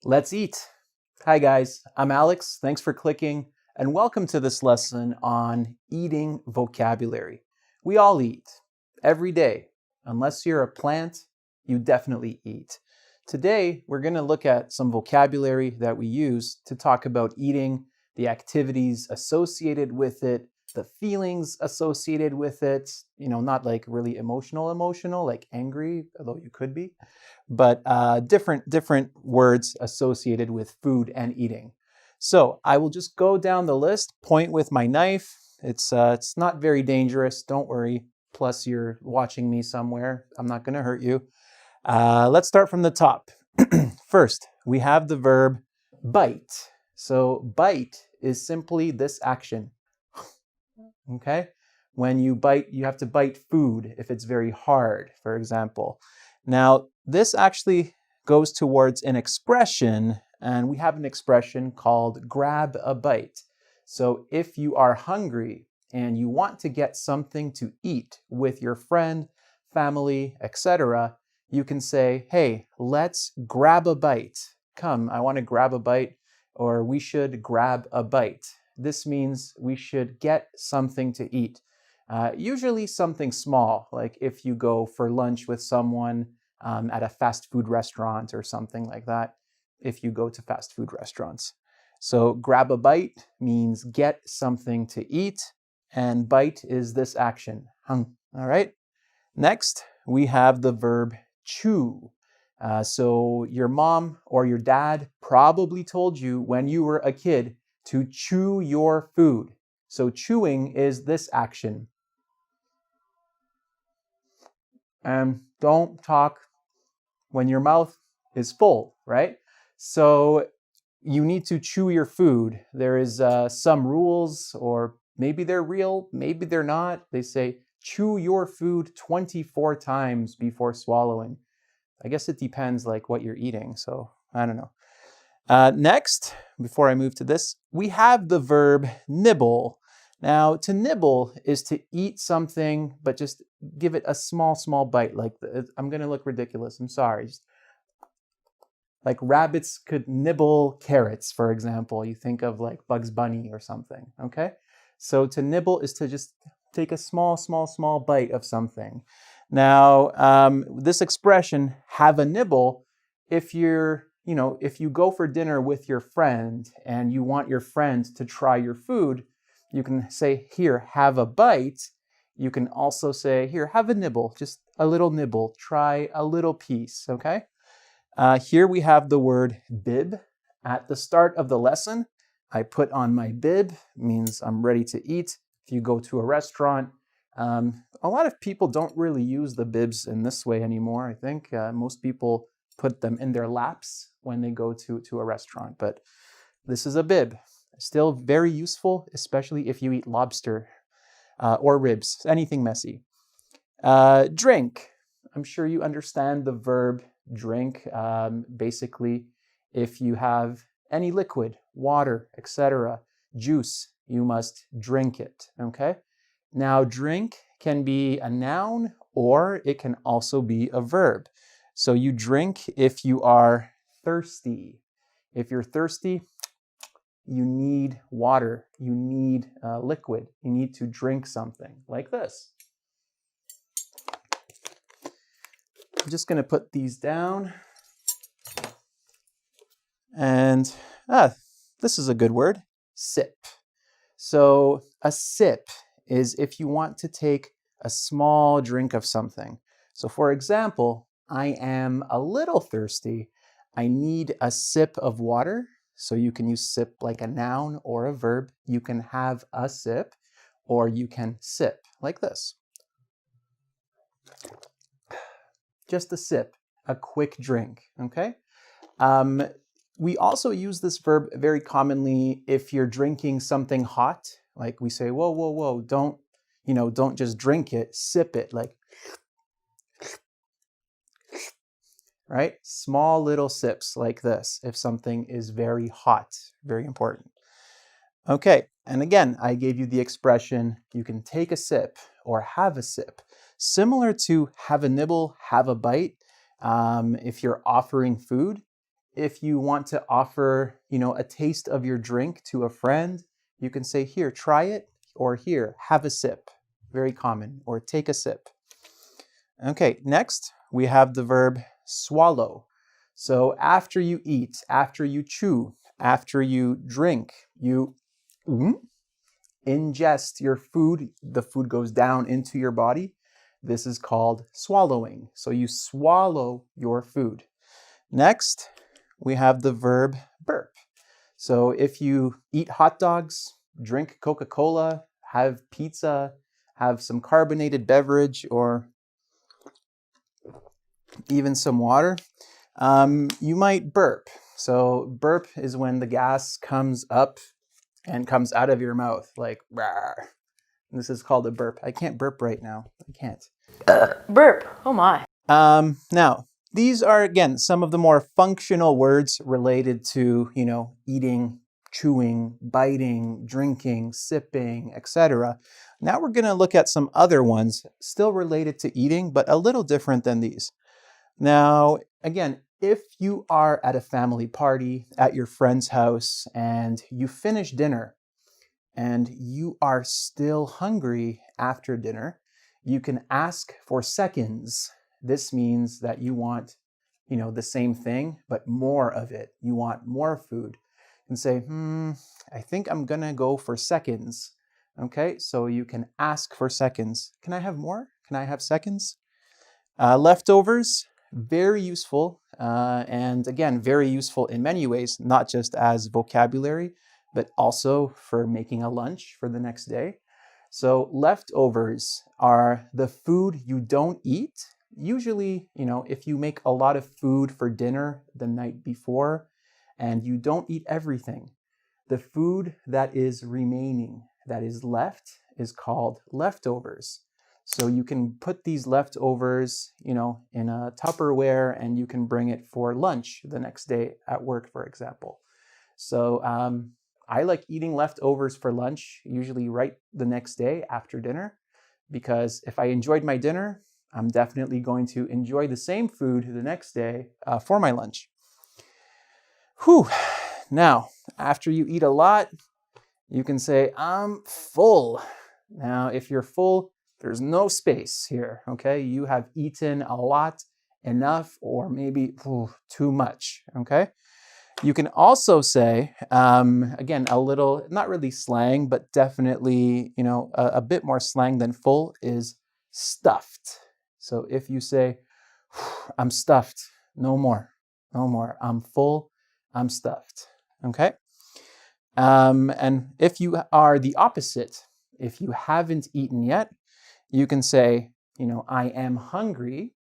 Let's eat. Hi guys, I'm Alex. Thanks for clicking and welcome to this lesson on eating vocabulary. We all eat every day. Unless you're a plant, you definitely eat. Today, we're going to look at some vocabulary that we use to talk about eating, the activities associated with it, the feelings associated with it, not like really emotional, like angry, although you could be, but different words associated with food and eating. So I will just go down the list, point with my knife. It's not very dangerous, don't worry. Plus you're watching me somewhere. I'm not gonna hurt you. Let's start from the top. First, we have the verb bite. So bite is simply this action. Okay? When you bite, you have to bite food if it's very hard, for example. Now, this actually goes towards an expression, and we have an expression called grab a bite. So if you are hungry and you want to get something to eat with your friend, family, etc., you can say, hey, let's grab a bite. Come, I want to grab a bite, or we should grab a bite. This means we should get something to eat. Usually something small, like if you go for lunch with someone at a fast food restaurant or something like that, if you go to fast food restaurants. So grab a bite means get something to eat, and bite is this action. All right. Next, we have the verb chew. So your mom or your dad probably told you when you were a kid to chew your food. So chewing is this action. And don't talk when your mouth is full, right? So you need to chew your food. There is some rules, or maybe they're real, maybe they're not. They say chew your food 24 times before swallowing. I guess it depends like what you're eating, so I don't know. Next, before I move to this, we have the verb nibble. Now, to nibble is to eat something, but just give it a small bite. Like, I'm going to look ridiculous. I'm sorry. Like rabbits could nibble carrots, for example. You think of like Bugs Bunny or something, okay? So to nibble is to just take a small bite of something. Now, this expression, have a nibble, if you go for dinner with your friend and you want your friend to try your food, you can say, here, have a bite. You can also say, here, have a nibble, just a little nibble, try a little piece, okay? Here we have the word bib. At the start of the lesson, I put on my bib, means I'm ready to eat. If you go to a restaurant, a lot of people don't really use the bibs in this way anymore, I think. Most people put them in their laps when they go to a restaurant, but this is a bib. Still very useful, especially if you eat lobster or ribs, anything messy. Drink. I'm sure you understand the verb drink. Basically, if you have any liquid, water, etc., juice, you must drink it, okay? Now, drink can be a noun or it can also be a verb. So you drink if you are thirsty. If you're thirsty, you need water, you need liquid, you need to drink something like this. I'm just going to put these down. And this is a good word, sip. So a sip is if you want to take a small drink of something. So for example, I am a little thirsty. I need a sip of water. So you can use sip like a noun or a verb. You can have a sip, or you can sip like this. Just a sip, a quick drink, okay? We also use this verb very commonly if you're drinking something hot. Like we say, whoa, don't just drink it, sip it, like, right? Small little sips like this if something is very hot, very important. Okay, and again, I gave you the expression, you can take a sip or have a sip. Similar to have a nibble, have a bite. If you're offering food, if you want to offer, a taste of your drink to a friend, you can say, here, try it, or here, have a sip. Very common, or take a sip. Okay, next we have the verb swallow. So after you eat, after you chew, after you drink, you ingest your food, the food goes down into your body. This is called swallowing. So you swallow your food. Next, we have the verb burp. So if you eat hot dogs, drink Coca-Cola, have pizza, have some carbonated beverage, or even some water, you might burp. So burp is when the gas comes up and comes out of your mouth, like rawr. This is called a burp. I can't burp right now. I can't. Burp. Oh my. Now, these are, again, some of the more functional words related to, eating, chewing, biting, drinking, sipping, etc. Now we're going to look at some other ones still related to eating, but a little different than these. Now, again, if you are at a family party at your friend's house and you finish dinner and you are still hungry after dinner, you can ask for seconds. This means that you want, the same thing, but more of it. You want more food. And say, I think I'm gonna go for seconds. Okay, so you can ask for seconds. Can I have more? Can I have seconds? Leftovers, very useful. And again, very useful in many ways, not just as vocabulary, but also for making a lunch for the next day. So leftovers are the food you don't eat. Usually, if you make a lot of food for dinner the night before and you don't eat everything, the food that is remaining, that is left, is called leftovers. So you can put these leftovers, in a Tupperware and you can bring it for lunch the next day at work, for example. So I like eating leftovers for lunch, usually right the next day after dinner, because if I enjoyed my dinner, I'm definitely going to enjoy the same food the next day for my lunch. Whew. Now, after you eat a lot, you can say, I'm full. Now, if you're full, there's no space here, okay? You have eaten a lot, enough, or maybe too much, okay? You can also say, again, a little, not really slang, but definitely, a bit more slang than full is stuffed. So if you say, I'm stuffed, no more. I'm full, I'm stuffed, okay? And if you are the opposite, if you haven't eaten yet, you can say, I am hungry.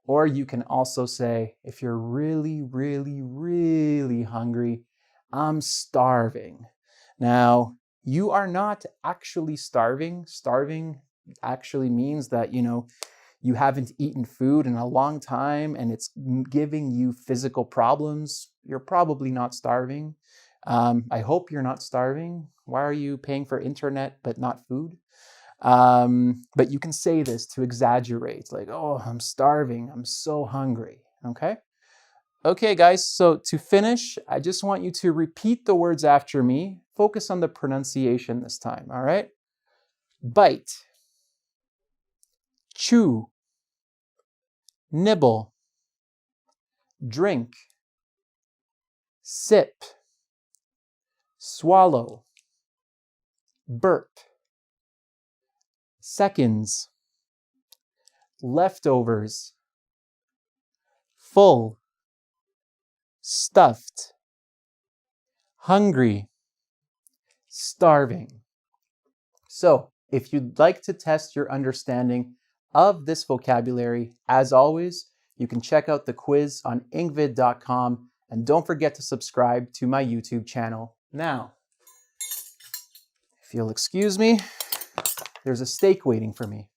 Or you can also say, if you're really, really, really hungry, I'm starving. Now, you are not actually starving. Starving actually means that, you haven't eaten food in a long time and it's giving you physical problems. You're probably not starving. I hope you're not starving. Why are you paying for internet but not food? But you can say this to exaggerate, like, oh, I'm starving, I'm so hungry, okay? Okay, guys, so to finish, I just want you to repeat the words after me. Focus on the pronunciation this time, all right? Bite, chew, nibble, drink, sip, swallow, burp, seconds, leftovers, full, stuffed, hungry, starving. So, if you'd like to test your understanding of this vocabulary, as always, you can check out the quiz on ingvid.com, and don't forget to subscribe to my YouTube channel. Now, if you'll excuse me, there's a steak waiting for me.